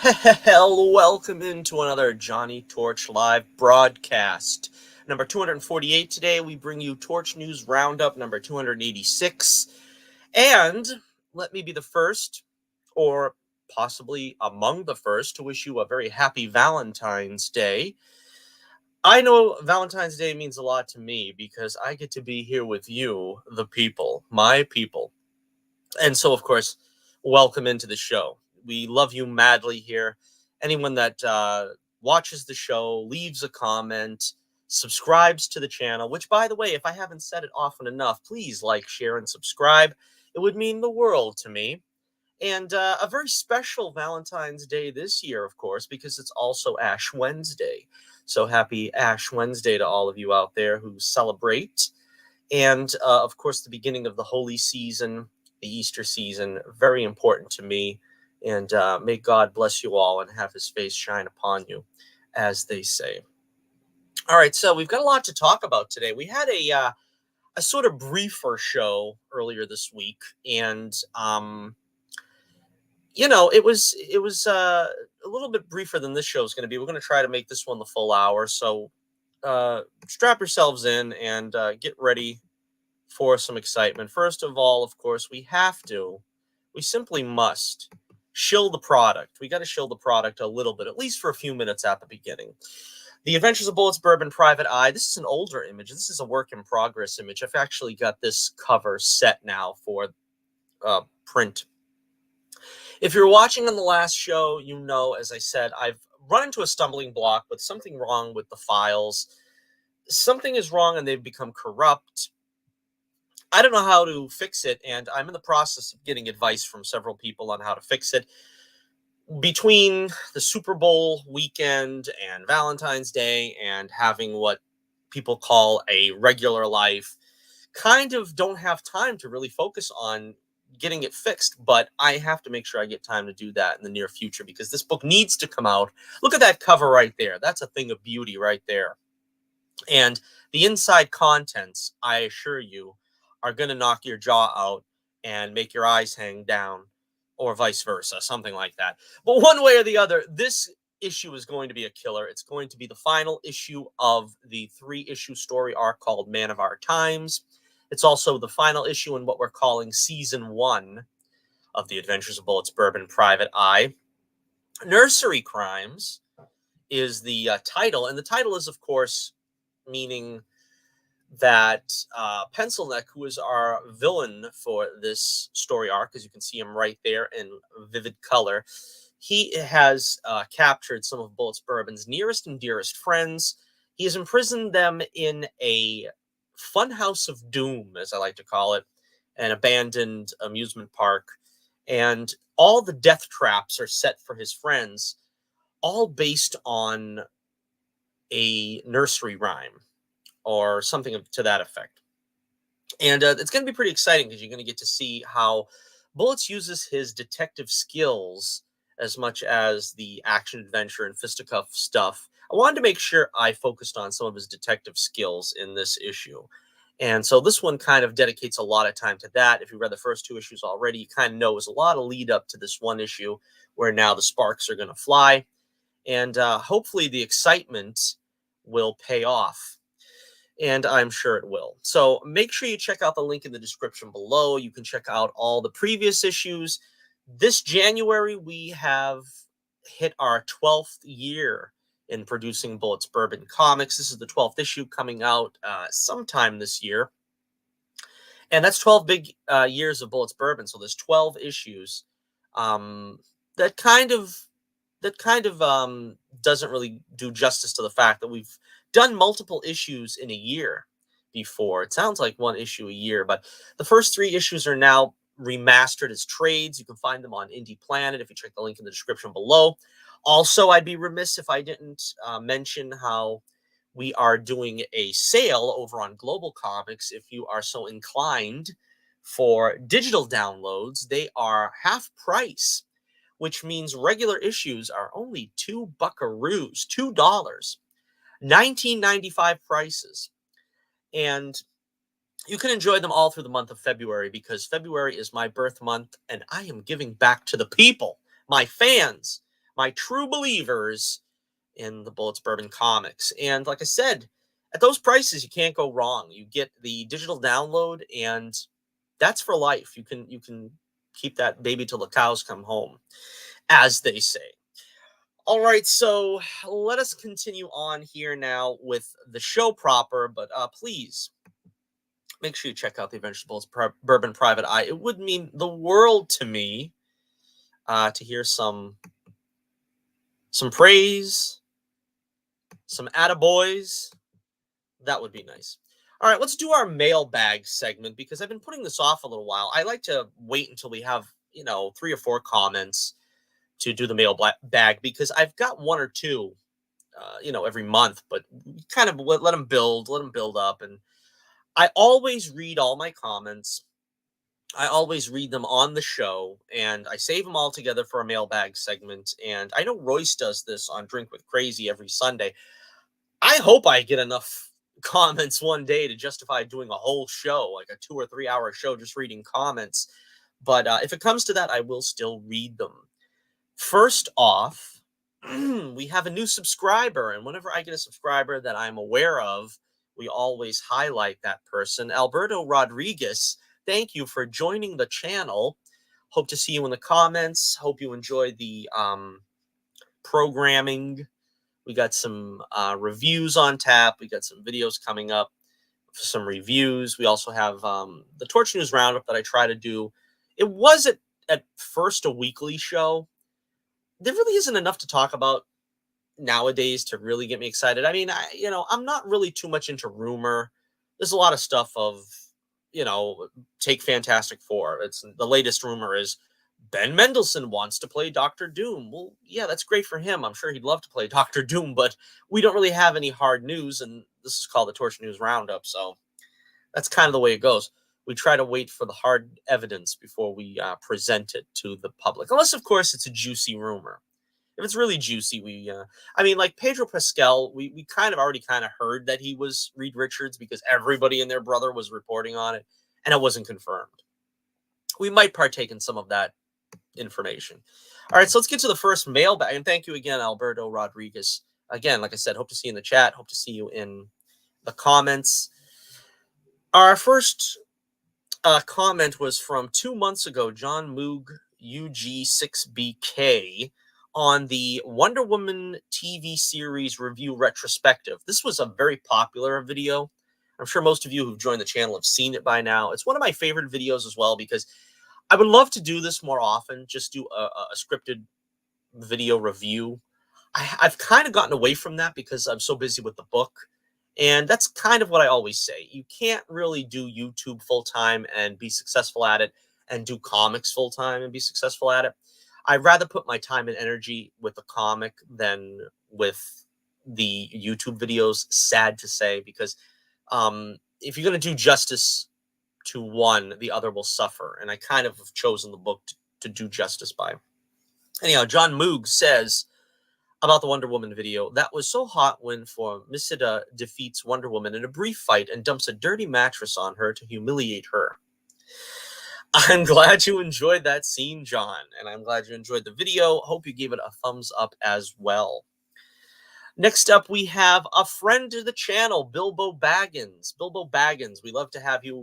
Well, welcome into another Johnny Torch Live broadcast. Number 248 today, we bring you Torch News Roundup number 286. And let me be the first, or possibly among the first, to wish you a very happy Valentine's Day. I know Valentine's Day means a lot to me because I get to be here with you, the people, my people. And so, of course, welcome into the show. We love you madly here. Anyone that watches the show, leaves a comment, subscribes to the channel, which, by the way, if I haven't said it often enough, please like, share, and subscribe. It would mean the world to me. And a very special Valentine's Day this year, of course, because it's also Ash Wednesday. So happy Ash Wednesday to all of you out there who celebrate. And, of course, the beginning of the holy season, the Easter season, very important to me. And may God bless you all and have his face shine upon you, as they say. All right, so we've got a lot to talk about today. We had a sort of briefer show earlier this week, and it was a little bit briefer than this show is going to be. We're going to try to make this one the full hour, so strap yourselves in and get ready for some excitement. First of all, of course, we simply must shill the product. We got to shill the product a little bit, at least for a few minutes at the beginning. The Adventures of Bullets, Bourbon, Private Eye. This is an older image. This is a work in progress image. I've actually got this cover set now for print. If you're watching on the last show, you know, as I said, I've run into a stumbling block with something wrong with the files. Something is wrong and they've become corrupt. I don't know how to fix it, and I'm in the process of getting advice from several people on how to fix it. Between the Super Bowl weekend and Valentine's Day and having what people call a regular life, kind of don't have time to really focus on getting it fixed, but I have to make sure I get time to do that in the near future because this book needs to come out. Look at that cover right there. That's a thing of beauty right there. And the inside contents, I assure you, are going to knock your jaw out and make your eyes hang down, or vice versa, something like that. But one way or the other, this issue is going to be a killer. It's going to be the final issue of the 3-issue story arc called Man of Our Times. It's also the final issue in what we're calling Season 1 of The Adventures of Bullets, Bourbon, Private Eye. Nursery Crimes is the title, and the title is, of course, meaning that Pencilneck, who is our villain for this story arc, as you can see him right there in vivid color, he has captured some of Bullets Bourbon's nearest and dearest friends. He has imprisoned them in a funhouse of doom, as I like to call it, an abandoned amusement park. And all the death traps are set for his friends, all based on a nursery rhyme or something to that effect. And it's going to be pretty exciting because you're going to get to see how Bullets uses his detective skills as much as the action adventure and fisticuff stuff. I wanted to make sure I focused on some of his detective skills in this issue. And so this one kind of dedicates a lot of time to that. If you read the first 2 issues already, you kind of know there's a lot of lead up to this one issue where now the sparks are going to fly. And hopefully the excitement will pay off. And I'm sure it will. So make sure you check out the link in the description below. You can check out all the previous issues. This January, we have hit our 12th year in producing Bullets Bourbon comics. This is the 12th issue coming out sometime this year. And that's 12 big years of Bullets Bourbon. So there's 12 issues. That kind of doesn't really do justice to the fact that we've done multiple issues in a year before. It sounds like 1 issue a year, but the first 3 issues are now remastered as trades. You can find them on Indie Planet if you check the link in the description below. Also, I'd be remiss if I didn't mention how we are doing a sale over on Global Comics. If you are so inclined for digital downloads, they are half price, which means regular issues are only $2 buckaroos, $2, $19.95 prices. And you can enjoy them all through the month of February because February is my birth month and I am giving back to the people, my fans, my true believers in the Bullets Bourbon comics. And like I said, at those prices, you can't go wrong. You get the digital download, and that's for life. You can keep that baby till the cows come home, as they say. All right, so let us continue on here now with the show proper. But please make sure you check out the Adventure Bullets Bourbon Private Eye. It would mean the world to me to hear some praise, some attaboys. That would be nice. All right, let's do our mailbag segment because I've been putting this off a little while. I like to wait until we have, 3 or 4 comments to do the mailbag because I've got 1 or 2, every month, but kind of let them build up. And I always read all my comments. I always read them on the show, and I save them all together for a mailbag segment. And I know Royce does this on Drink with Crazy every Sunday. I hope I get enough comments one day to justify doing a whole show, like a 2 or 3 hour show, just reading comments. But if it comes to that, I will still read them. First off, we have a new subscriber, and whenever I get a subscriber that I'm aware of, we always highlight that person. Alberto Rodriguez, thank you for joining the channel. Hope to see you in the comments. Hope you enjoy the programming. We got some reviews on tap. We got some videos coming up, some reviews. We also have the Torch News Roundup that I try to do. It was at first a weekly show. There really isn't enough to talk about nowadays to really get me excited. I mean, I'm not really too much into rumor. There's a lot of stuff of, take Fantastic Four. It's the latest rumor is Ben Mendelsohn wants to play Doctor Doom. Well, yeah, that's great for him. I'm sure he'd love to play Doctor Doom, but we don't really have any hard news, and this is called the Torch News Roundup, so that's kind of the way it goes. We try to wait for the hard evidence before we present it to the public, unless, of course, it's a juicy rumor. If it's really juicy, like Pedro Pascal, we kind of already heard that he was Reed Richards because everybody and their brother was reporting on it, and it wasn't confirmed. We might partake in some of that information. All right, so let's get to the first mailbag. And thank you again, Alberto Rodriguez. Again, like I said, hope to see you in the chat. Hope to see you in the comments. Our first comment was from 2 months ago, John Moog UG6BK on the Wonder Woman TV series review retrospective. This was a very popular video. I'm sure most of you who've joined the channel have seen it by now. It's one of my favorite videos as well because I would love to do this more often, just do a scripted video review. I've kind of gotten away from that because I'm so busy with the book. And that's kind of what I always say. You can't really do YouTube full-time and be successful at it and do comics full-time and be successful at it. I'd rather put my time and energy with the comic than with the YouTube videos, sad to say, because if you're going to do justice to one, the other will suffer. And I kind of have chosen the book to do justice by. Anyhow, John Moog says about the Wonder Woman video, that was so hot when Formicida defeats Wonder Woman in a brief fight and dumps a dirty mattress on her to humiliate her. I'm glad you enjoyed that scene, John, and I'm glad you enjoyed the video. Hope you gave it a thumbs up as well. Next up, we have a friend to the channel, Bilbo Baggins. Bilbo Baggins, we love to have you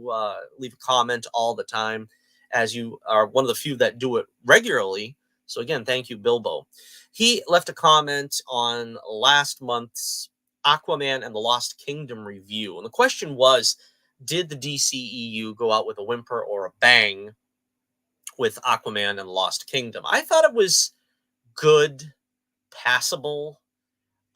leave a comment all the time, as you are one of the few that do it regularly. So again, thank you, Bilbo. He left a comment on last month's Aquaman and the Lost Kingdom review. And the question was, did the DCEU go out with a whimper or a bang with Aquaman and the Lost Kingdom? I thought it was good, passable.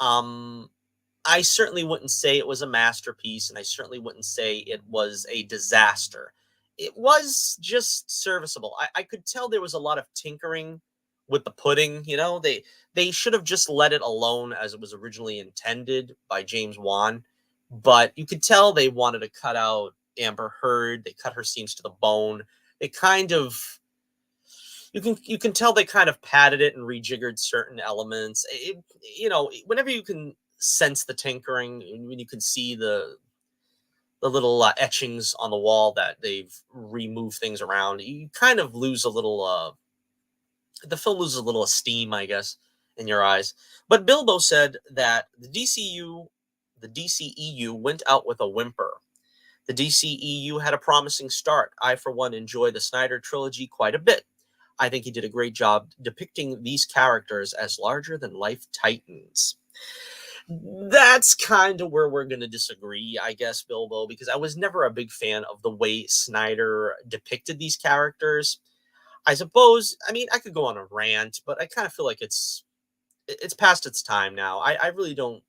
I certainly wouldn't say it was a masterpiece, and I certainly wouldn't say it was a disaster. It was just serviceable. I could tell there was a lot of tinkering with the pudding. They should have just let it alone as it was originally intended by James Wan. But you could tell they wanted to cut out Amber Heard. They cut her scenes to the bone. They kind of, you can tell they kind of padded it and rejiggered certain elements. Whenever you can sense the tinkering, when you can see the little etchings on the wall that they've removed things around, you kind of lose a little, the film loses a little esteem, I guess. in your eyes. But Bilbo said that the DCEU went out with a whimper. The DCEU had a promising start. I, for one, enjoy the Snyder trilogy quite a bit. I think he did a great job depicting these characters as larger-than-life titans. That's kind of where we're going to disagree, I guess, Bilbo, because I was never a big fan of the way Snyder depicted these characters. I suppose, I mean, I could go on a rant, but I kind of feel like it's past its time now. I really don't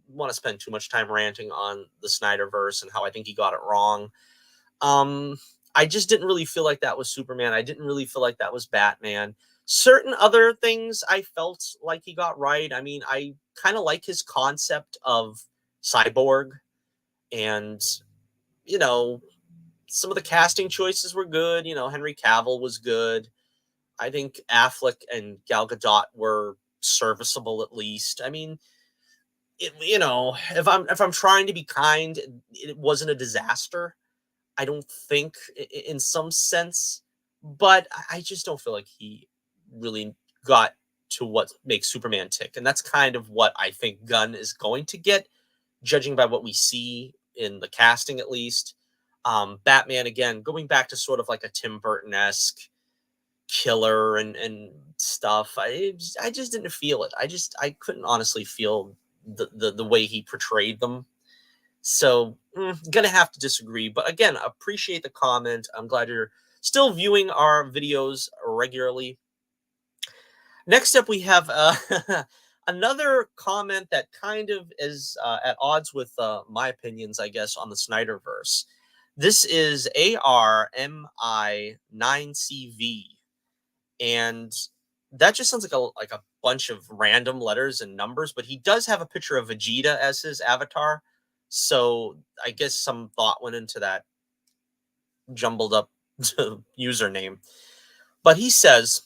want to spend too much time ranting on the Snyderverse and how I think he got it wrong. I just didn't really feel like that was Superman. I didn't really feel like that was Batman. Certain other things I felt like he got right. I mean, I kind of like his concept of Cyborg, and you know, some of the casting choices were good. You know, Henry Cavill was good. I think Affleck and Gal Gadot were serviceable at least. I mean, if I'm trying to be kind, it wasn't a disaster. I don't think, in some sense, but I just don't feel like he really got to what makes Superman tick, and that's kind of what I think Gunn is going to get, judging by what we see in the casting, at least. Batman, again, going back to sort of like a Tim Burton-esque killer and stuff. I just didn't feel it. I couldn't honestly feel the way he portrayed them. So gonna have to disagree. But again, appreciate the comment. I'm glad you're still viewing our videos regularly. Next up, we have another comment that kind of is at odds with my opinions, I guess, on the Snyderverse. This is ARMI9CV, and that just sounds like a bunch of random letters and numbers, but he does have a picture of Vegeta as his avatar. So I guess some thought went into that jumbled up username. But he says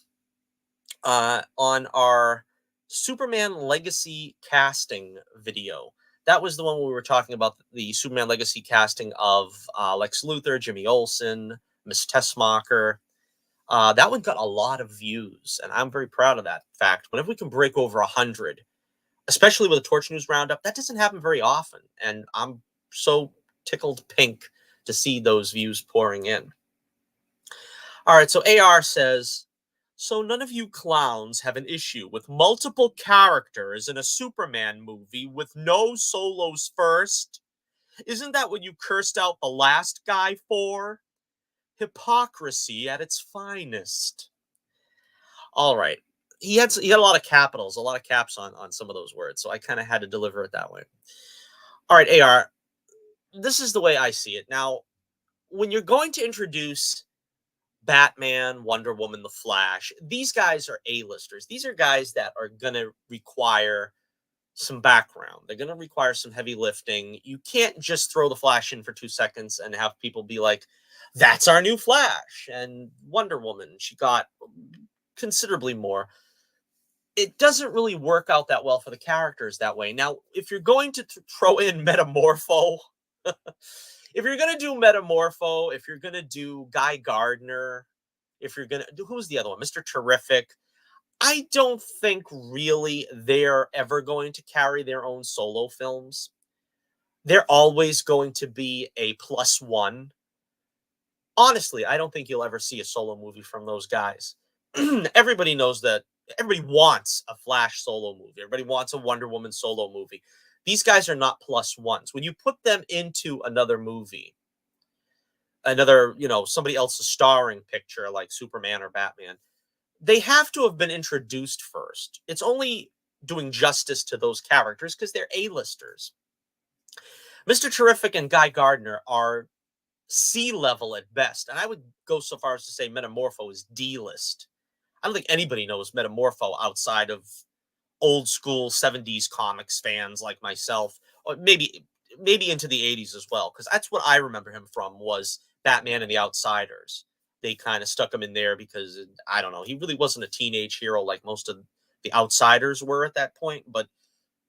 on our Superman Legacy casting video, that was the one where we were talking about the Superman Legacy casting of Lex Luthor, Jimmy Olsen, Miss Tessmacher. That one got a lot of views, and I'm very proud of that fact. Whenever we can break over 100, especially with a Torch News Roundup, that doesn't happen very often, and I'm so tickled pink to see those views pouring in. All right, so AR says, so none of you clowns have an issue with multiple characters in a Superman movie with no solos first? Isn't that what you cursed out the last guy for? Hypocrisy at its finest. All right. He had a lot of capitals, a lot of caps on some of those words, so I kind of had to deliver it that way. All right, AR, this is the way I see it. Now, when you're going to introduce Batman, Wonder Woman, The Flash, these guys are A-listers. These are guys that are going to require some background. They're going to require some heavy lifting. You can't just throw The Flash in for 2 seconds and have people be like, that's our new Flash. And Wonder Woman, she got considerably more. It doesn't really work out that well for the characters that way. Now, if you're going to throw in Metamorpho, if you're going to do Metamorpho, if you're going to do Guy Gardner, if you're going to do, who's the other one? Mr. Terrific. I don't think really they're ever going to carry their own solo films. They're always going to be a +1. Honestly, I don't think you'll ever see a solo movie from those guys. Everybody knows that. Everybody wants a Flash solo movie. Everybody wants a Wonder Woman solo movie. These guys are not +1s. When you put them into another movie, another, somebody else's starring picture like Superman or Batman, they have to have been introduced first. It's only doing justice to those characters because they're A-listers. Mr. Terrific and Guy Gardner are C-level at best, and I would go so far as to say Metamorpho is D-list. I don't think anybody knows Metamorpho outside of old school 70s comics fans like myself, or maybe into the 80s as well, because that's what I remember him from, was Batman and the Outsiders. They kind of stuck him in there because, I don't know, he really wasn't a teenage hero like most of the Outsiders were at that point, but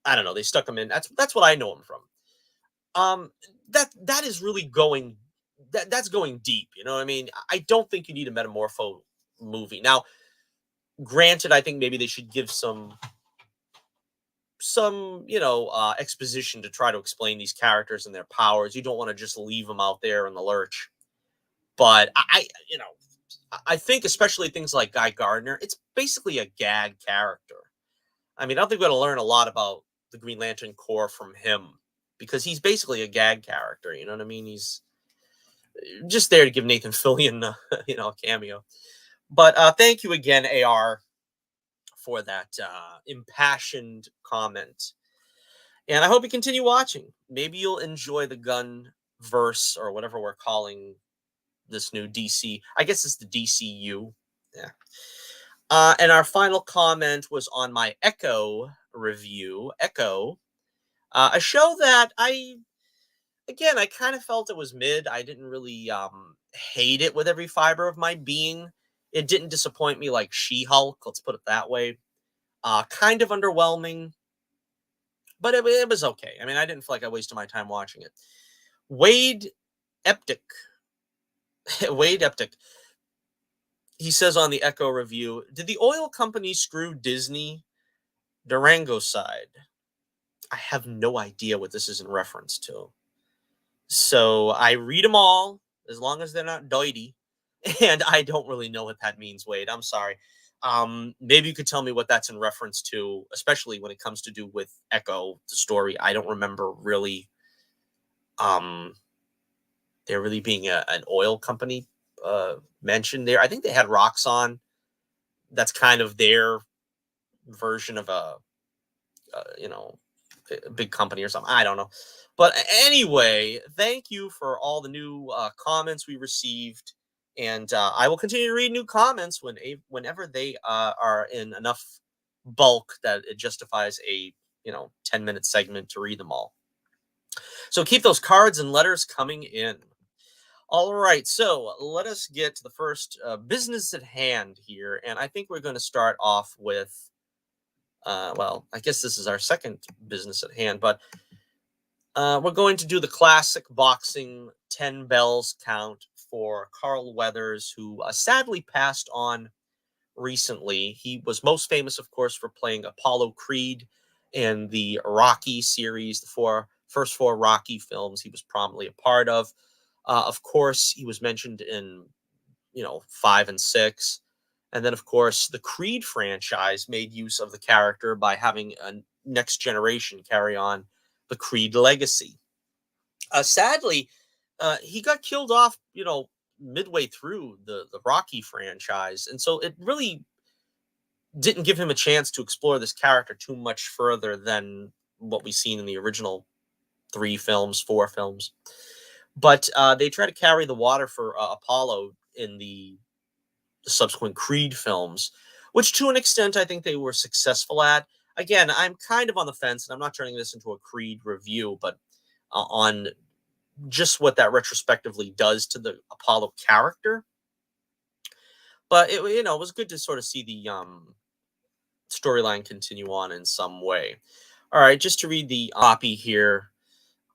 I don't know, they stuck him in. That's what I know him from. That is really going, that's going deep, you know what I mean? I don't think you need a Metamorpho movie. Now, granted, I think maybe they should give some some, exposition to try to explain these characters and their powers. You don't want to just leave them out there in the lurch. But I think especially things like Guy Gardner, it's basically a gag character. I mean, I don't think we're going to learn a lot about the Green Lantern Corps from him because he's basically a gag character. You know what I mean? He's just there to give Nathan Fillion, a cameo. But thank you again, AR, for that impassioned comment. And I hope you continue watching. Maybe you'll enjoy the gun verse or whatever we're calling this new DC. I guess it's the DCU. Yeah. And our final comment was on my Echo review. Echo, a show that I kind of felt it was mid. I didn't really hate it with every fiber of my being. It didn't disappoint me like She-Hulk, let's put it that way. Kind of underwhelming, but it was okay. I mean, I didn't feel like I wasted my time watching it. Wade Eptic. Wade Eptic. He says on the Echo review, did the oil company screw Disney? Durango side. I have no idea what this is in reference to. So I read them all, as long as they're not doity. And I don't really know what that means, Wade. I'm sorry. Maybe you could tell me what that's in reference to, especially when it comes to do with Echo, the story. I don't remember really there really being an oil company mentioned there. I think they had Roxxon. That's kind of their version of a big company or something. I don't know. But anyway, thank you for all the new comments we received. And I will continue to read new comments whenever they are in enough bulk that it justifies a 10-minute segment to read them all. So keep those cards and letters coming in. All right, so let us get to the first business at hand here. And I think we're going to start off with, well, I guess this is our second business at hand, but we're going to do the classic boxing 10 bells count for Carl Weathers, who sadly passed on recently. He was most famous, of course, for playing Apollo Creed in the Rocky series, the first four Rocky films he was prominently a part of. Of course, he was mentioned in, 5 and 6. And then, of course, the Creed franchise made use of the character by having a next generation carry on the Creed legacy. Sadly, he got killed off, midway through the Rocky franchise. And so it really didn't give him a chance to explore this character too much further than what we've seen in the original 4 films. But they try to carry the water for Apollo in the subsequent Creed films, which to an extent I think they were successful at. Again, I'm kind of on the fence, and I'm not turning this into a Creed review, but on just what that retrospectively does to the Apollo character. But it was good to sort of see the storyline continue on in some way. All right, just to read the copy here.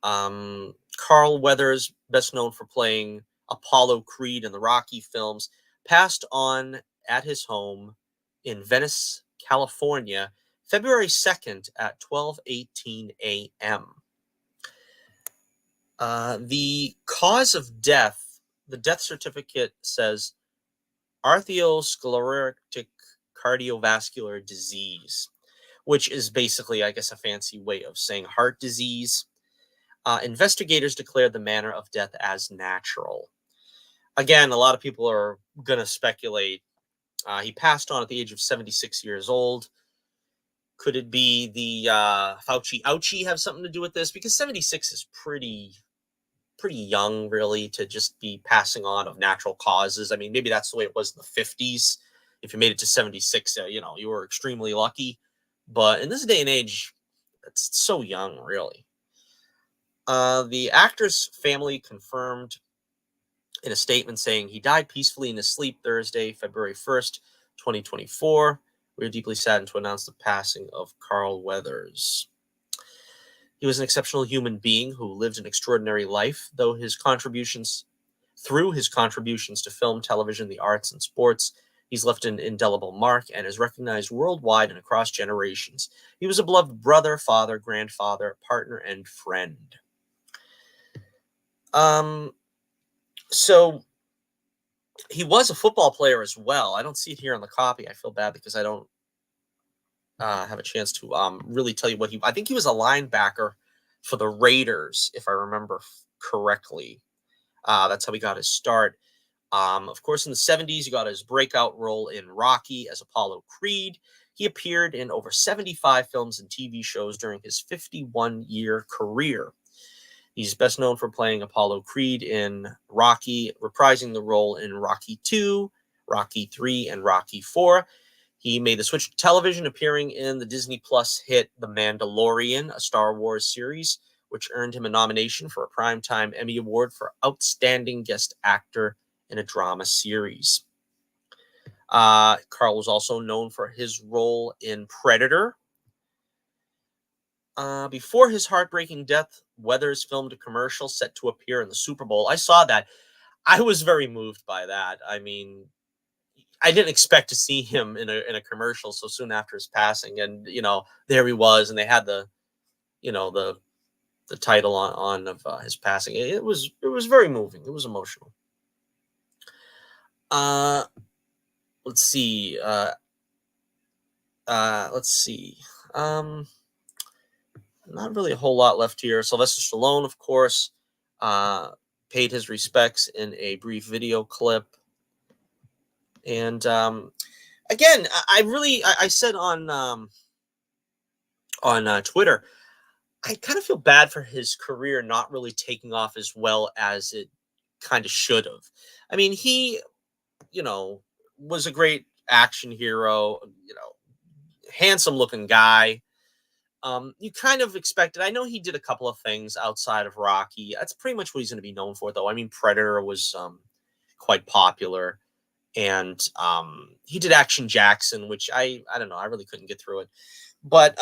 Carl Weathers, best known for playing Apollo Creed in the Rocky films, passed on at his home in Venice, California, February 2nd at 12:18 a.m. The cause of death, the death certificate says arteriosclerotic cardiovascular disease, which is basically, I guess, a fancy way of saying heart disease. Investigators declared the manner of death as natural. Again, a lot of people are going to speculate. He passed on at the age of 76 years old. Could it be the Fauci ouchie have something to do with this? Because 76 is pretty young, really, to just be passing on of natural causes. I mean, maybe that's the way it was in the 50s. If you made it to 76, you were extremely lucky. But in this day and age, it's so young, really. The actor's family confirmed in a statement saying he died peacefully in his sleep Thursday, February 1st, 2024. We are deeply saddened to announce the passing of Carl Weathers. He was an exceptional human being who lived an extraordinary life, through his contributions to film, television, the arts, and sports, He's left an indelible mark and is recognized worldwide and across generations. He was a beloved brother, father, grandfather, partner, and friend. So he was a football player as well. I don't see it here on the copy. I feel bad because I don't have a chance to really tell you what I think he was a linebacker for the Raiders, if I remember correctly. That's how he got his start. Of course, in the 70s, he got his breakout role in Rocky as Apollo Creed. He appeared in over 75 films and TV shows during his 51-year career. He's best known for playing Apollo Creed in Rocky, reprising the role in Rocky II, Rocky III, and Rocky IV. He made the switch to television, appearing in the Disney Plus hit The Mandalorian, a Star Wars series, which earned him a nomination for a Primetime Emmy Award for Outstanding Guest Actor in a Drama Series. Carl was also known for his role in Predator. Before his heartbreaking death, Weathers filmed a commercial set to appear in the Super Bowl. I saw that. I was very moved by that. I mean, I didn't expect to see him in a commercial so soon after his passing, and there he was, and they had the title on of his passing. It was very moving. It was emotional. Let's see. Not really a whole lot left here. Sylvester Stallone, of course, paid his respects in a brief video clip. And again, I said on Twitter, I kind of feel bad for his career not really taking off as well as it kind of should have. I mean, he, was a great action hero, handsome looking guy. You kind of expected. I know he did a couple of things outside of Rocky. That's pretty much what he's going to be known for, though. I mean, Predator was quite popular, and he did Action Jackson, which I don't know. I really couldn't get through it, but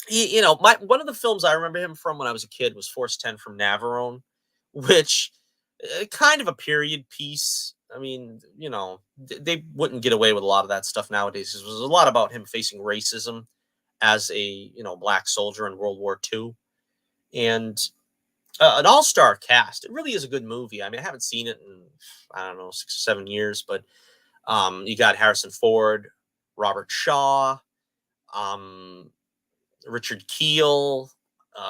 he, one of the films I remember him from when I was a kid was Force 10 from Navarone, which kind of a period piece. I mean, they wouldn't get away with a lot of that stuff nowadays. It was a lot about him facing racism as a black soldier in World War II, and an all-star cast. It really is a good movie. I mean, I haven't seen it in 6 or 7 years, but you got Harrison Ford, Robert Shaw, Richard Kiel.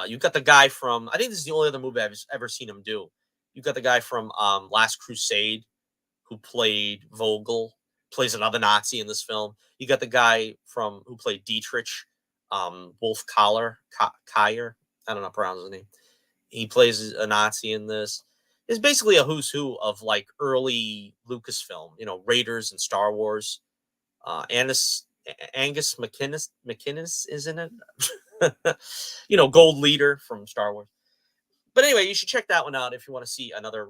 You got the guy from, I think this is the only other movie I've ever seen him do. You got the guy from Last Crusade, who played Vogel, plays another Nazi in this film. You got the guy who played Dietrich, Wolf Kyer. I don't know how to pronounce his name. He plays a Nazi in this. It's basically a who's who of like early Lucasfilm, Raiders and Star Wars. Angus McInnes is in it. Gold Leader from Star Wars. But anyway, you should check that one out if you want to see another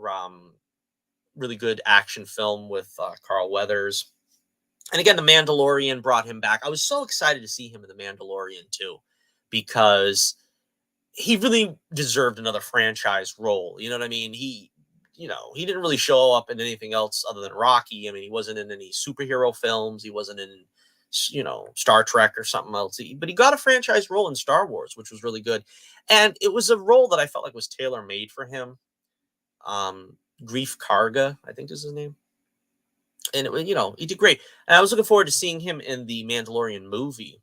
really good action film with Carl Weathers. And again, The Mandalorian brought him back. I was so excited to see him in The Mandalorian too, because he really deserved another franchise role. You know what I mean? He didn't really show up in anything else other than Rocky. I mean, he wasn't in any superhero films. He wasn't in, Star Trek or something else. But he got a franchise role in Star Wars, which was really good. And it was a role that I felt like was tailor-made for him. Grief Karga, I think is his name. And he did great. And I was looking forward to seeing him in the Mandalorian movie.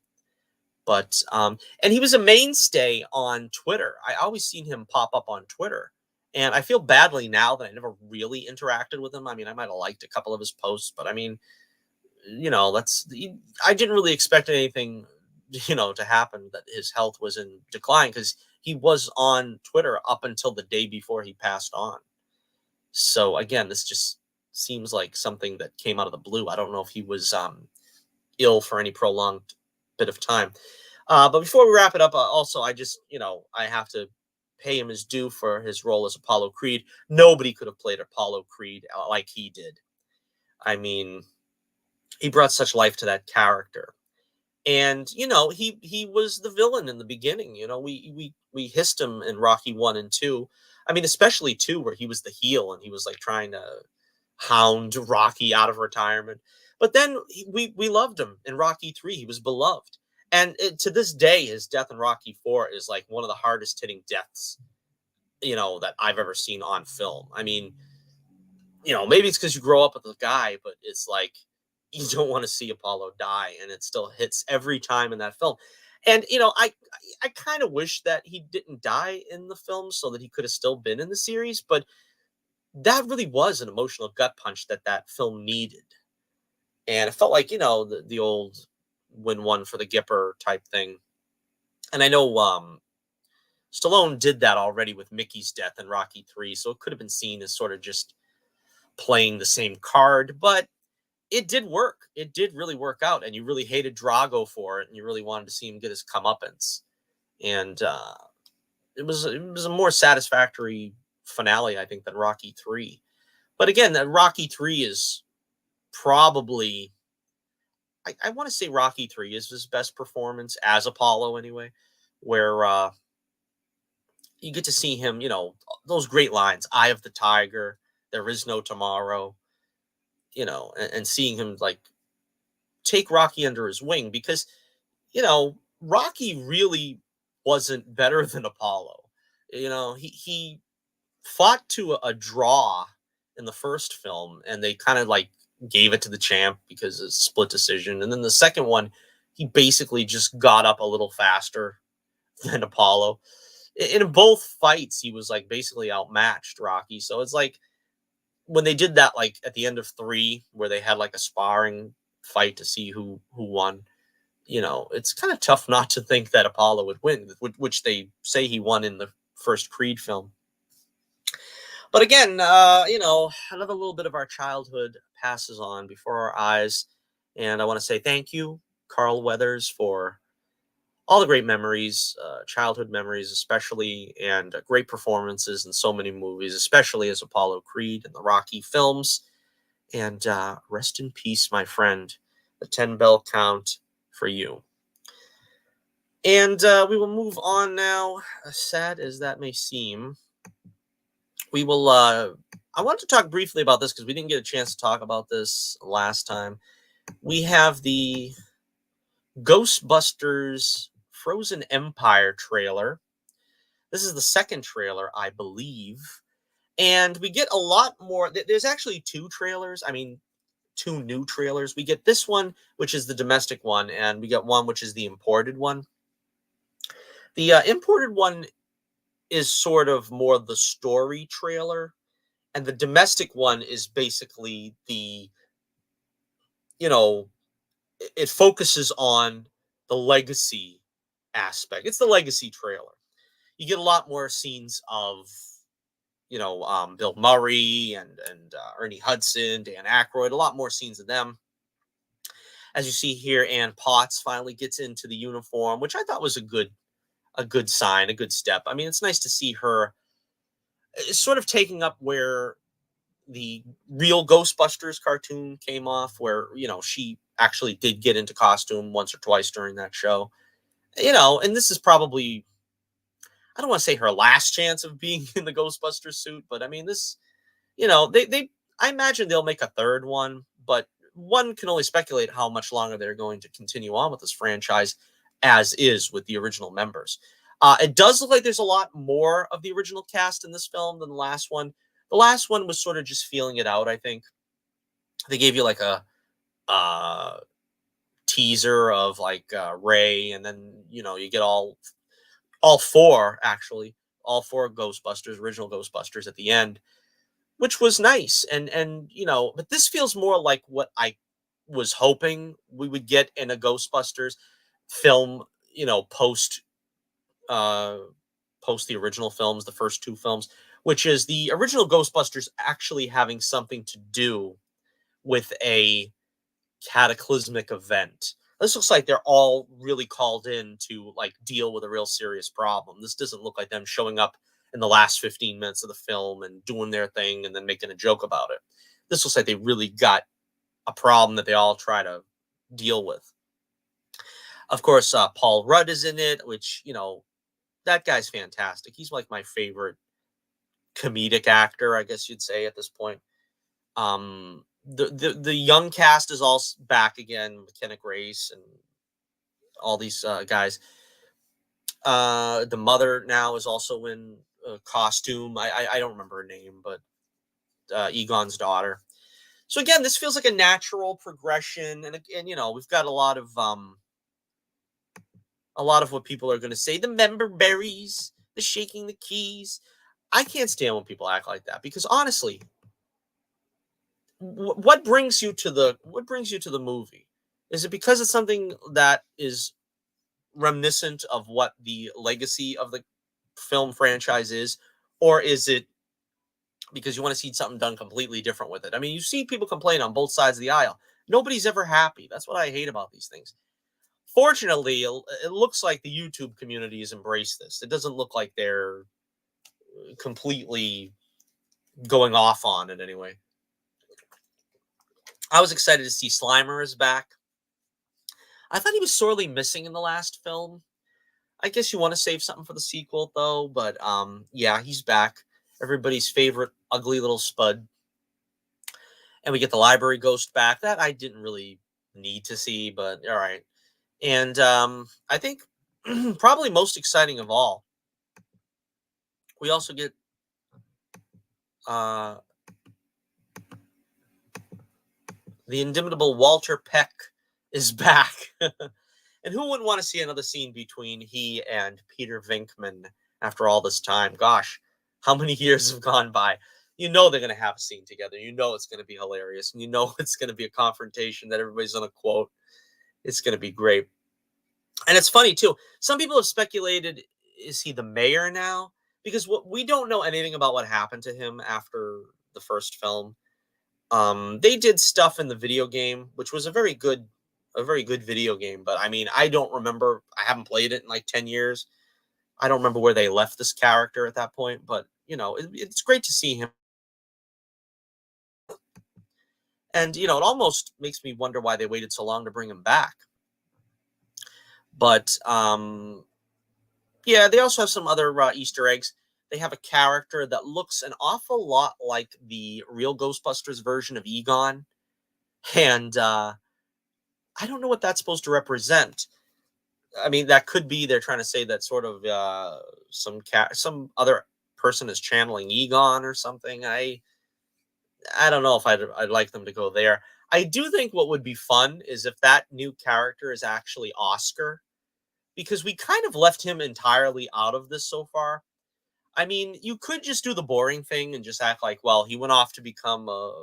But and he was a mainstay on Twitter. I always seen him pop up on Twitter. And I feel badly now that I never really interacted with him. I mean, I might have liked a couple of his posts, but I mean, I didn't really expect anything, to happen, that his health was in decline, because he was on Twitter up until the day before he passed on. So again, this just seems like something that came out of the blue. I don't know if he was ill for any prolonged bit of time. But before we wrap it up, also, I just, I have to pay him his due for his role as Apollo Creed. Nobody could have played Apollo Creed like he did. I mean, he brought such life to that character. And, he was the villain in the beginning. We hissed him in Rocky 1 and 2. I mean, especially 2, where he was the heel and he was like trying to hound Rocky out of retirement. But then we loved him in Rocky 3. He was beloved. And to this day, his death in Rocky 4 is like one of the hardest hitting deaths, that I've ever seen on film. I mean, maybe it's because you grow up with the guy, but it's like you don't want to see Apollo die, and it still hits every time in that film. And I kind of wish that he didn't die in the film so that he could have still been in the series, but that really was an emotional gut punch that film needed. And it felt like, the old win one for the Gipper type thing. And I know Stallone did that already with Mickey's death in Rocky 3, so it could have been seen as sort of just playing the same card, but it did work. It did really work out, and you really hated Drago for it, and you really wanted to see him get his comeuppance. And it was a more satisfactory finale, I think, than Rocky 3. But again, that Rocky 3 is probably, I want to say Rocky 3 is his best performance as Apollo anyway, where you get to see him, those great lines, Eye of the Tiger, there is no tomorrow, and seeing him like take Rocky under his wing, because, Rocky really wasn't better than Apollo. He fought to a draw in the first film, and they kind of like gave it to the champ because it's split decision. And then the second one, he basically just got up a little faster than Apollo. In both fights, he was like basically outmatched Rocky. So it's like when they did that, like at the end of 3, where they had like a sparring fight to see who won, it's kind of tough not to think that Apollo would win, which they say he won in the first Creed film. But again, another little bit of our childhood passes on before our eyes. And I want to say thank you, Carl Weathers, for all the great memories, childhood memories especially, and great performances in so many movies, especially as Apollo Creed and the Rocky films. And rest in peace, my friend. The 10-bell count for you. And we will move on now, as sad as that may seem. We will, I want to talk briefly about this because we didn't get a chance to talk about this last time. We have the Ghostbusters Frozen Empire trailer. This is the second trailer, I believe. And we get a lot more. There's actually 2 trailers. I mean, 2 new trailers. We get this one, which is the domestic one, and we get one, which is the imported one. The imported one is sort of more the story trailer, and the domestic one is basically the, it focuses on the legacy aspect. It's the legacy trailer. You get a lot more scenes of, Bill Murray and Ernie Hudson, Dan Aykroyd, a lot more scenes of them. As you see here, Ann Potts finally gets into the uniform, which I thought was a good sign, a good step. I mean, it's nice to see her sort of taking up where the real Ghostbusters cartoon came off, where, she actually did get into costume once or twice during that show. And this is probably, I don't want to say her last chance of being in the Ghostbusters suit, but I mean, this, I imagine they'll make a third one, but one can only speculate how much longer they're going to continue on with this franchise, as is with the original members. It does look like there's a lot more of the original cast in this film than the last one. The last one was sort of just feeling it out, I think. They gave you like a teaser of like Ray, and then, you get all 4, actually, all 4 Ghostbusters, original Ghostbusters at the end, which was nice. And but this feels more like what I was hoping we would get in a Ghostbusters film, post the original films, the first 2 films, which is the original Ghostbusters actually having something to do with a cataclysmic event. This looks like they're all really called in to like deal with a real serious problem. This doesn't look like them showing up in the last 15 minutes of the film and doing their thing and then making a joke about it. This looks like they really got a problem that they all try to deal with. Of course, Paul Rudd is in it, which, that guy's fantastic. He's like my favorite comedic actor, I guess you'd say, at this point. The young cast is all back again. McKenna Grace and all these guys. The mother now is also in a costume. I don't remember her name, but Egon's daughter. So again, this feels like a natural progression, and you know, we've got a lot of what people are going to say. The member berries, the shaking the keys. I can't stand when people act like that because honestly, what brings you to the movie? Is it because it's something that is reminiscent of what the legacy of the film franchise is, or is it because you want to see something done completely different with it? I mean, you see people complain on both sides of the aisle. Nobody's ever happy. That's what I hate about these things. Fortunately, it looks like the YouTube community has embraced this. It doesn't look like they're completely going off on it anyway. I was excited to see Slimer is back. I thought he was sorely missing in the last film. I guess you want to save something for the sequel, though. But yeah, he's back. Everybody's favorite ugly little spud. And we get the library ghost back. That I didn't really need to see, but all right. And I think probably most exciting of all, we also get the inimitable Walter Peck is back. And who wouldn't want to see another scene between he and Peter Venkman after all this time? Gosh, how many years have gone by? You know they're going to have a scene together. You know it's going to be hilarious. And you know it's going to be a confrontation that everybody's going to quote. It's going to be great. And it's funny, too. Some people have speculated, is he the mayor now? Because we don't know anything about what happened to him after the first film. They did stuff in the video game, which was a very good video game. But I mean, I don't remember. I haven't played it in like 10 years. I don't remember where they left this character at that point. But, you know, it's great to see him. And, you know, it almost makes me wonder why they waited so long to bring him back. But, yeah, they also have some other Easter eggs. They have a character that looks an awful lot like the real Ghostbusters version of Egon. And I don't know what that's supposed to represent. I mean, that could be they're trying to say that sort of some other person is channeling Egon or something. I don't know if I'd like them to go there. I do think what would be fun is if that new character is actually Oscar, because we kind of left him entirely out of this so far. I mean, you could just do the boring thing and just act like, well, he went off to become a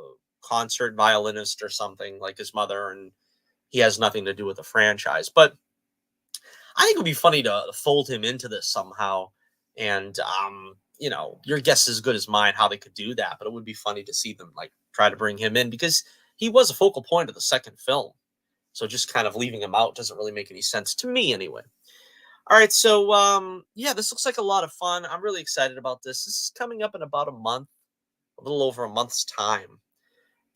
concert violinist or something like his mother, and he has nothing to do with the franchise. But I think it would be funny to fold him into this somehow. And, you know, your guess is as good as mine how they could do that. But it would be funny to see them like try to bring him in because he was a focal point of the second film. So just kind of leaving him out doesn't really make any sense to me anyway. All right, so yeah, this looks like a lot of fun. I'm really excited about this. This is coming up in about a month, a little over a month's time,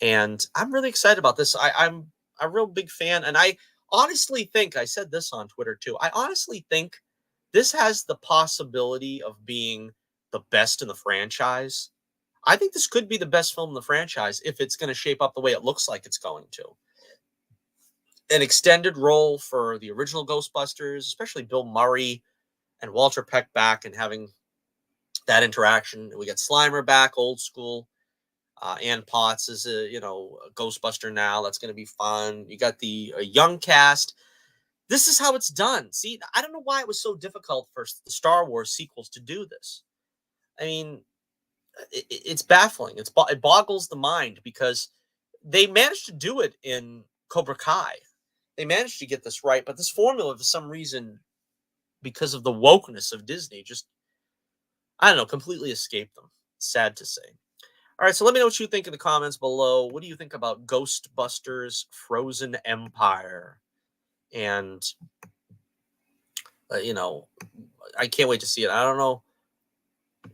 and I'm really excited about this. I'm a real big fan, and I honestly think I said this on Twitter too. I honestly think this has the possibility of being the best in the franchise. I think this could be the best film in the franchise if it's going to shape up the way it looks like it's going to. An extended role for the original Ghostbusters, especially Bill Murray and Walter Peck back and having that interaction. We got Slimer back, old school. Ann Potts is a Ghostbuster now. That's going to be fun. You got the young cast. This is how it's done. See, I don't know why it was so difficult for the Star Wars sequels to do this. I mean, it's baffling. It boggles the mind because they managed to do it in Cobra Kai. They managed to get this right, but this formula, for some reason, because of the wokeness of Disney, just, I don't know, completely escaped them. Sad to say. All right, so let me know what you think in the comments below. What do you think about Ghostbusters Frozen Empire? And, I can't wait to see it. I don't know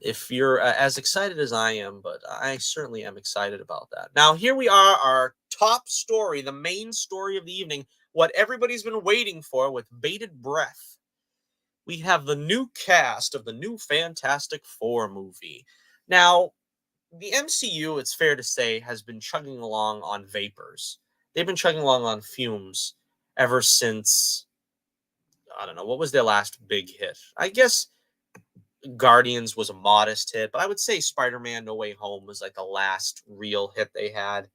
if you're as excited as I am, but I certainly am excited about that. Now, here we are, our top story, the main story of the evening, what everybody's been waiting for with bated breath. We have the new cast of the new Fantastic Four movie. Now, the MCU, it's fair to say, has been chugging along on vapors. They've been chugging along on fumes ever since, I don't know, what was their last big hit? I guess Guardians was a modest hit, but I would say Spider-Man No Way Home was like the last real hit they had.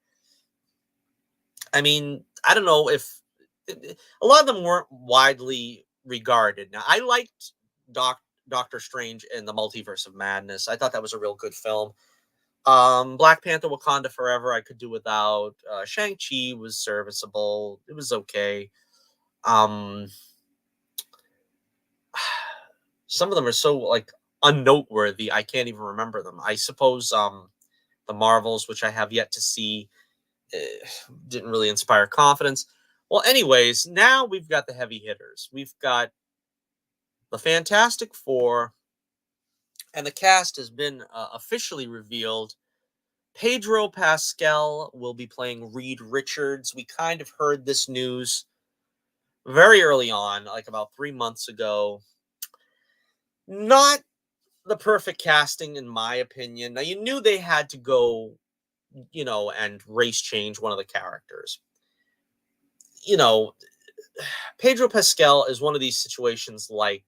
I mean, I don't know if a lot of them weren't widely regarded. Now, I liked Doctor Strange and the Multiverse of Madness. I thought that was a real good film. Black Panther Wakanda Forever, I could do without. Shang-Chi was serviceable. It was okay. Um, some of them are so like unnoteworthy, I can't even remember them. I suppose the Marvels, which I have yet to see, didn't really inspire confidence. Well, anyways, now we've got the heavy hitters. We've got the Fantastic Four, and the cast has been officially revealed. Pedro Pascal will be playing Reed Richards. We kind of heard this news very early on, like about 3 months ago. Not the perfect casting, in my opinion. Now, you knew they had to go, and race change one of the characters. Pedro Pascal is one of these situations like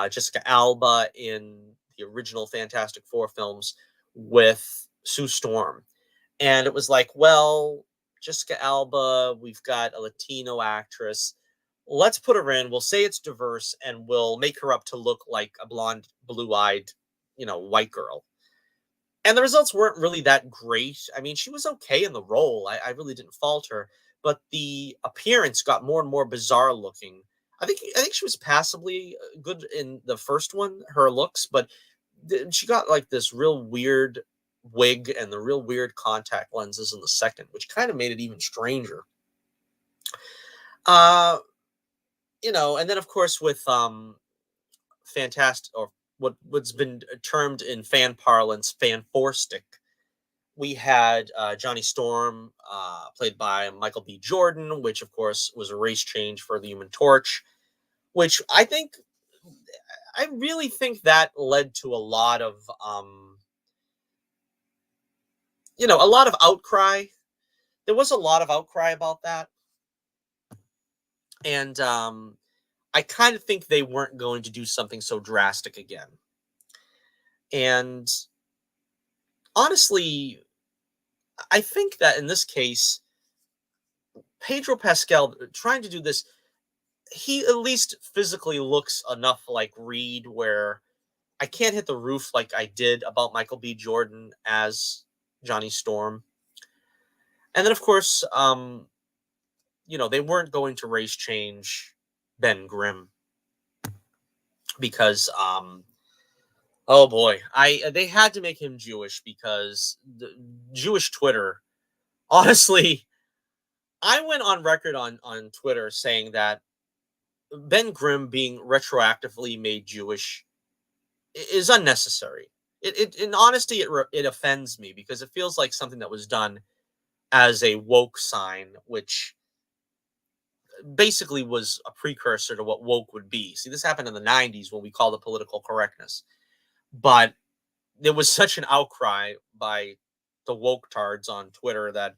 Jessica Alba in the original Fantastic Four films with Sue Storm. And it was like, well, Jessica Alba, we've got a Latino actress. Let's put her in. We'll say it's diverse, and we'll make her up to look like a blonde, blue-eyed, white girl. And the results weren't really that great. I mean, she was okay in the role. I really didn't fault her, but the appearance got more and more bizarre looking. I think she was passably good in the first one, her looks, but she got like this real weird wig and the real weird contact lenses in the second, which kind of made it even stranger. And then of course with fantastic, or what's been termed in fan parlance, fan four stick, we had Johnny Storm, played by Michael B. Jordan, which of course was a race change for the Human Torch, which I really think that led to a lot of a lot of outcry. There was a lot of outcry about that. And I kind of think they weren't going to do something so drastic again. And honestly, I think that in this case, Pedro Pascal trying to do this, he at least physically looks enough like Reed where I can't hit the roof like I did about Michael B. Jordan as Johnny Storm. And then, of course, they weren't going to race change Ben Grimm because, oh boy, they had to make him Jewish because the Jewish Twitter, honestly, I went on record on Twitter saying that Ben Grimm being retroactively made Jewish is unnecessary. In honesty, it offends me because it feels like something that was done as a woke sign, which basically was a precursor to what woke would be. See, this happened in the 90s when we called it political correctness. But there was such an outcry by the woke tards on Twitter that,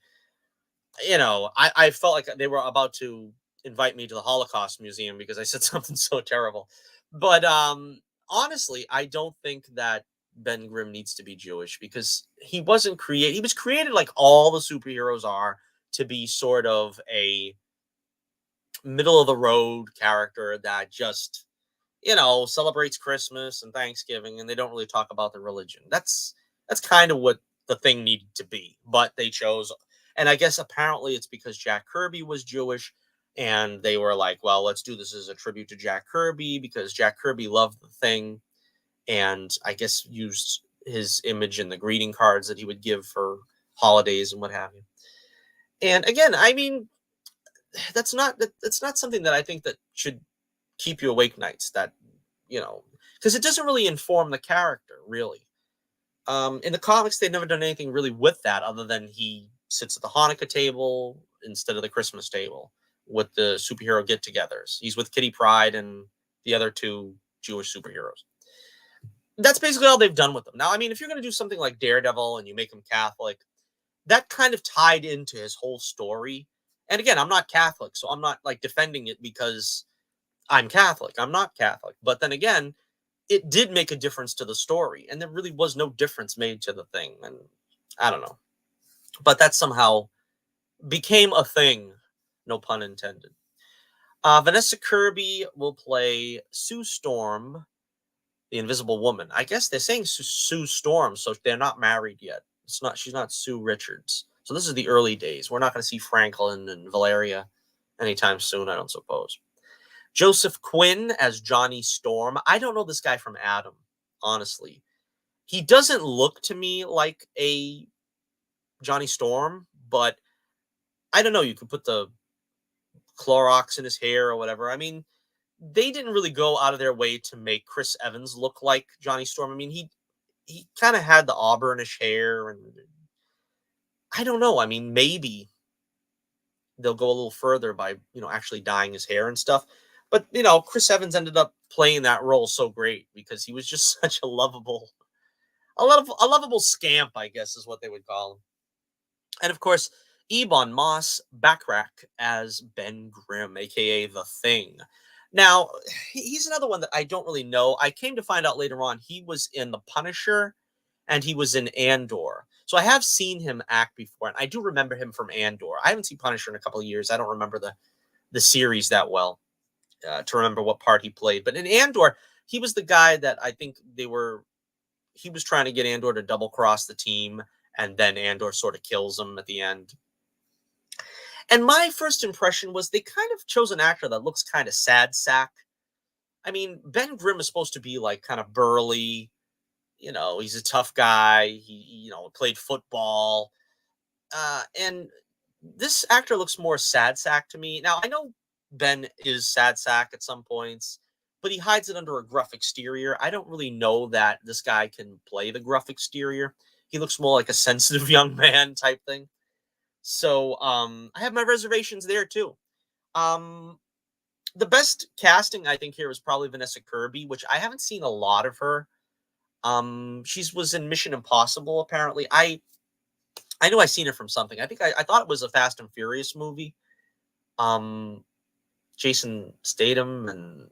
I felt like they were about to invite me to the Holocaust Museum because I said something so terrible. But honestly, I don't think that Ben Grimm needs to be Jewish because he wasn't created. He was created like all the superheroes are to be sort of a middle of the road character that just, celebrates Christmas and Thanksgiving, and they don't really talk about the religion. That's kind of what the thing needed to be, but they chose. And I guess apparently it's because Jack Kirby was Jewish, and they were like, well, let's do this as a tribute to Jack Kirby because Jack Kirby loved the thing, and I guess used his image in the greeting cards that he would give for holidays and what have you. And again, I mean, that's not something that I think that should keep you awake nights. That because it doesn't really inform the character really. In the comics, they've never done anything really with that other than he sits at the Hanukkah table instead of the Christmas table with the superhero get-togethers. He's with Kitty Pryde and the other two Jewish superheroes. that's basically all they've done with them. Now, I mean, if you're going to do something like Daredevil and you make him Catholic, that kind of tied into his whole story. And again, I'm not Catholic, so I'm not like defending it because I'm Catholic. I'm not Catholic. But then again, it did make a difference to the story, and there really was no difference made to the thing. And I don't know. But that somehow became a thing, no pun intended. Vanessa Kirby will play Sue Storm, the Invisible Woman. I guess they're saying Sue Storm, so they're not married yet. It's not. She's not Sue Richards. So this is the early days. We're not going to see Franklin and Valeria anytime soon, I don't suppose. Joseph Quinn as Johnny Storm. I don't know this guy from Adam, honestly. He doesn't look to me like a Johnny Storm, but I don't know. You could put the Clorox in his hair or whatever. I mean, they didn't really go out of their way to make Chris Evans look like Johnny Storm. I mean, he kind of had the auburnish hair, and I don't know. I mean, maybe they'll go a little further by, actually dyeing his hair and stuff. But, Chris Evans ended up playing that role so great because he was just such a lovable scamp, I guess is what they would call him. And of course, Ebon Moss-Bachrach as Ben Grimm, aka The Thing. Now, he's another one that I don't really know. I came to find out later on he was in The Punisher and he was in Andor. So I have seen him act before, and I do remember him from Andor. I haven't seen Punisher in a couple of years. I don't remember the series that well to remember what part he played. But in Andor, he was the guy that I think he was trying to get Andor to double-cross the team, and then Andor sort of kills him at the end. And my first impression was they kind of chose an actor that looks kind of sad sack. I mean, Ben Grimm is supposed to be like kind of burly. He's a tough guy. He played football. And this actor looks more sad sack to me. Now, I know Ben is sad sack at some points, but he hides it under a gruff exterior. I don't really know that this guy can play the gruff exterior. He looks more like a sensitive young man type thing. So I have my reservations there too. The best casting I think here is probably Vanessa Kirby, which I haven't seen a lot of her. She was in Mission Impossible apparently. I know I seen her from something. I think I thought it was a Fast and Furious movie. Jason Statham and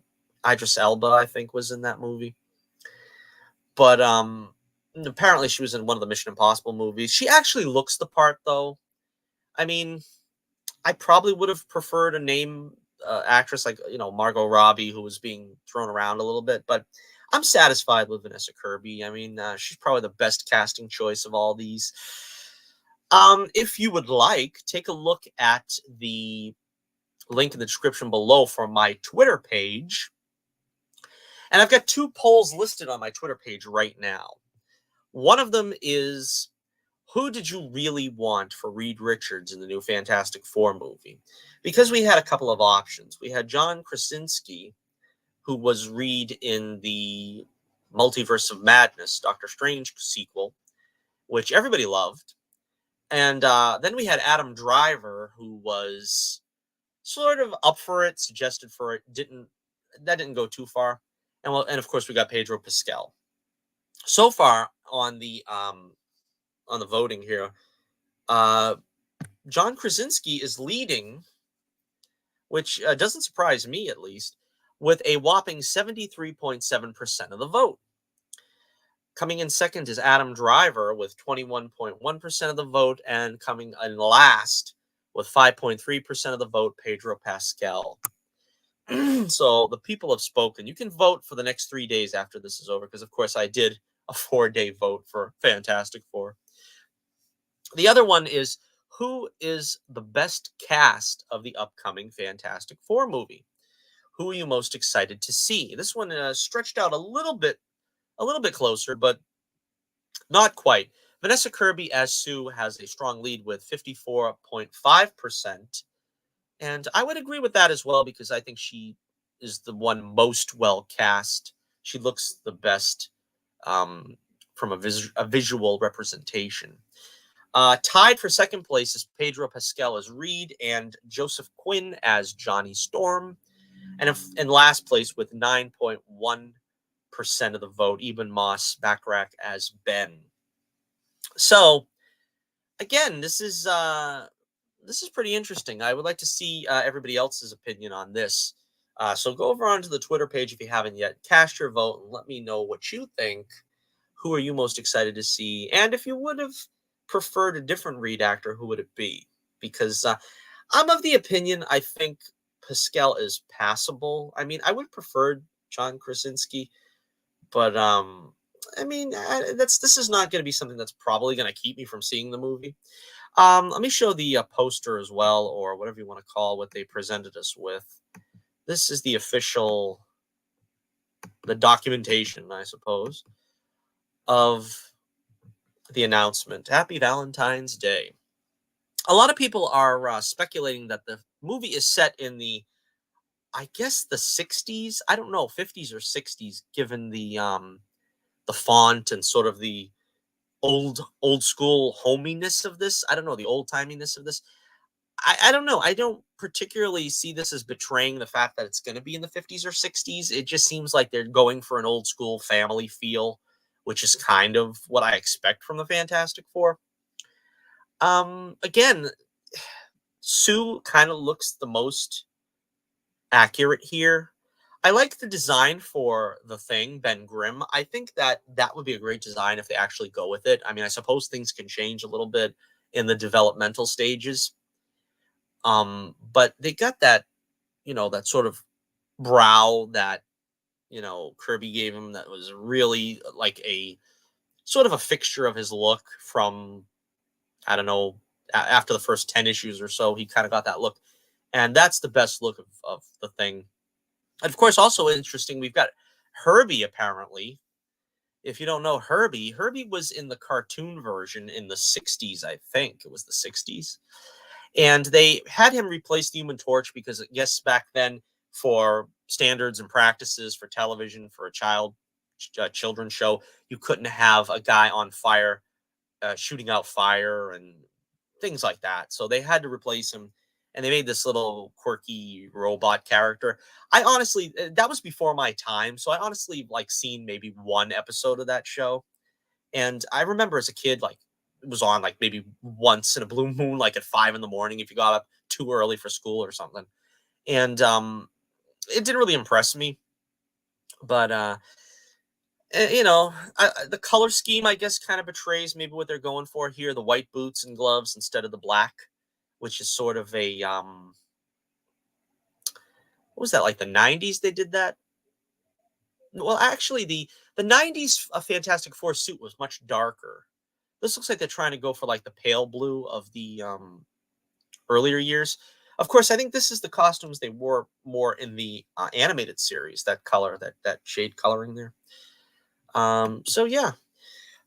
Idris Elba, I think, was in that movie. But apparently she was in one of the Mission Impossible movies. She actually looks the part, though. I mean, I probably would have preferred a name actress like, Margot Robbie, who was being thrown around a little bit. But I'm satisfied with Vanessa Kirby. I mean, she's probably the best casting choice of all these. If you would like, take a look at the link in the description below for my Twitter page. And I've got 2 polls listed on my Twitter page right now. One of them is, who did you really want for Reed Richards in the new Fantastic Four movie? Because we had a couple of options. We had John Krasinski, who was Reed in the Multiverse of Madness, Doctor Strange sequel, which everybody loved. And then we had Adam Driver, who was sort of up for it, suggested for it. That didn't go too far. And of course we got Pedro Pascal. So far on the voting here, John Krasinski is leading, which doesn't surprise me at least, with a whopping 73.7% of the vote. Coming in second is Adam Driver with 21.1% of the vote, and coming in last with 5.3% of the vote, Pedro Pascal. So the people have spoken. You can vote for the next 3 days after this is over, because of course I did a 4-day vote for Fantastic Four. The other one is, who is the best cast of the upcoming Fantastic Four movie? Who are you most excited to see? This one stretched out a little bit closer, but not quite. Vanessa Kirby as Sue has a strong lead with 54.5%. And I would agree with that as well, because I think she is the one most well cast. She looks the best from a visual representation. Tied for second place is Pedro Pascal as Reed and Joseph Quinn as Johnny Storm. And in last place with 9.1% of the vote. Eben Moss Backrack as Ben. So again, this is pretty interesting. I would like to see everybody else's opinion on this. So go over onto the Twitter page if you haven't yet. Cast your vote and let me know what you think. Who are you most excited to see? And if you would have preferred a different Reed actor, who would it be? Because I'm of the opinion I think Pascal is passable. I mean, I would prefer John Krasinski, but I mean, this is not going to be something that's probably going to keep me from seeing the movie. Let me show the poster as well, or whatever you want to call what they presented us with. This is the official, the documentation, I suppose, of the announcement. Happy Valentine's Day. A lot of people are speculating that the movie is set in the, I guess, the 60s. I don't know, 50s or 60s, given the font and sort of the old school hominess of this. I don't know, the old timiness of this. I don't know. I don't particularly see this as betraying the fact that it's going to be in the 50s or 60s. It just seems like they're going for an old school family feel, which is kind of what I expect from the Fantastic Four. Again, Sue kind of looks the most accurate here. I like the design for the Thing, Ben Grimm. I think that would be a great design if they actually go with it. I mean, I suppose things can change a little bit in the developmental stages. But they got that, that sort of brow that, Kirby gave him that was really like a sort of a fixture of his look from, I don't know, after the first 10 issues or so, he kind of got that look. And that's the best look of the Thing. And of course, also interesting, we've got Herbie, apparently. If you don't know Herbie was in the cartoon version in the 60s, I think. It was the 60s. And they had him replace the Human Torch because I guess back then, for standards and practices for television, for a children's show, you couldn't have a guy on fire shooting out fire and things like that. So they had to replace him, and they made this little quirky robot character. I honestly, that was before my time, so I honestly seen maybe one episode of that show. And I remember as a kid, it was on maybe once in a blue moon, at 5 in the morning if you got up too early for school or something. And it didn't really impress me. But, the color scheme, I guess, kind of betrays maybe what they're going for here. The white boots and gloves instead of the black, which is sort of a, what was that, the 90s they did that? Well, actually, the 90s Fantastic Four suit was much darker. This looks like they're trying to go for the pale blue of the earlier years. Of course, I think this is the costumes they wore more in the animated series. That color, that shade coloring there. So yeah.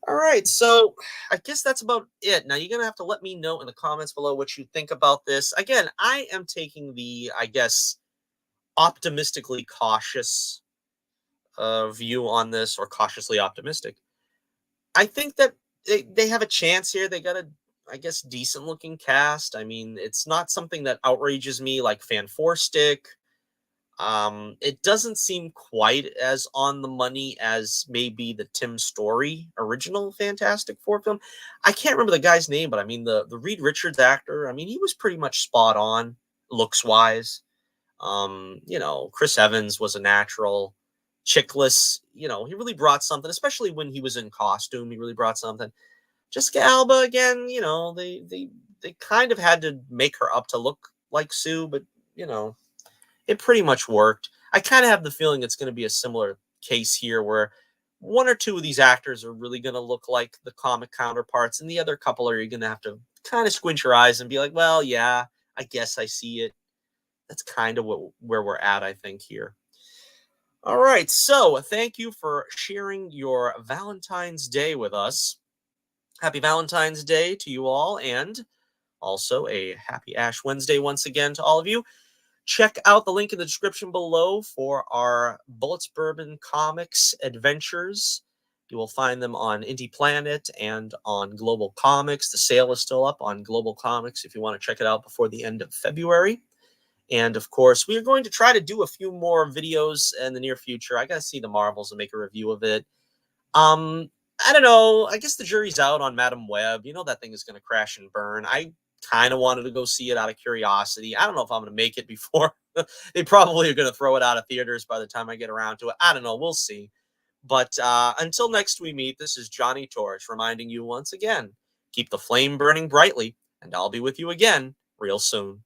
All right. So I guess that's about it. Now you're gonna have to let me know in the comments below what you think about this. Again, I am taking the, I guess, optimistically cautious view on this, or cautiously optimistic. I think that they have a chance here. They got a, I guess, decent looking cast. I mean, it's not something that outrages me like Fan Four Stick. It doesn't seem quite as on the money as maybe the Tim Story original Fantastic Four film. I can't remember the guy's name, but I mean the Reed Richards actor. I mean, he was pretty much spot on looks wise. Chris Evans was a natural. Chickless, he really brought something, especially when he was in costume. He really brought something. Jessica Alba, again, they kind of had to make her up to look like Sue, but, it pretty much worked. I kind of have the feeling it's going to be a similar case here where one or two of these actors are really going to look like the comic counterparts, and the other couple are you're going to have to kind of squint your eyes and be like, well, yeah, I guess I see it. That's kind of where we're at, I think, here. All right, so thank you for sharing your Valentine's Day with us. Happy Valentine's Day to you all, and also a happy Ash Wednesday once again to all of you. Check out the link in the description below for our Bullets Bourbon Comics adventures. You will find them on Indie Planet and on Global Comics. The sale is still up on Global Comics if you want to check it out before the end of February. And of course, we are going to try to do a few more videos in the near future. I gotta see the Marvels and make a review of it. Um, I don't know. I guess the jury's out on Madam Web. You know that thing is going to crash and burn. I kind of wanted to go see it out of curiosity. I don't know if I'm going to make it before. They probably are going to throw it out of theaters by the time I get around to it. I don't know. We'll see. But until next we meet, this is Johnny Torch reminding you once again, keep the flame burning brightly, and I'll be with you again real soon.